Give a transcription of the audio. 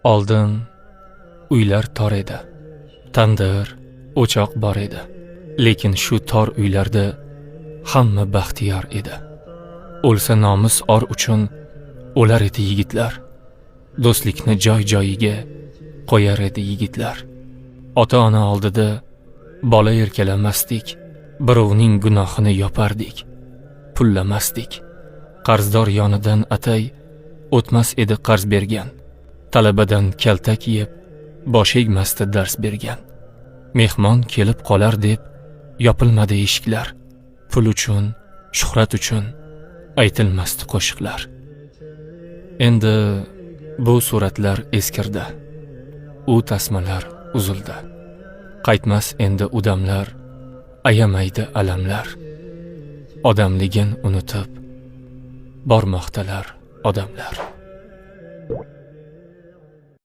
Oldin uylar tor edi. Tandir, o'choq bor edi. Lekin shu tor uylarda hamma baxtiyor edi. O'lsa nomus or uchun o'lar edi yigitlar. Do'stlikni joy-joyiga qo'yar edi yigitlar. Ota-ona oldida bola erkalamasdik, birovning gunohini yopardik, pullamasdik. Qarzdor yonidan atay o'tmas edi qarz bergan. Talabadan kaltak yeb, bosh egmasdi dars bergan. Mehmon kelib qolar deb yopilmadi eshiklar. Pul uchun, shuhrat uchun aytilmasdi qo'shiqlar. Endi bu suratlar eskirdi. U tasmalar uzildi. Qaytmas endi udamlar, ayamaydi alamlar. Odamligin unutib bormoqdalar odamlar.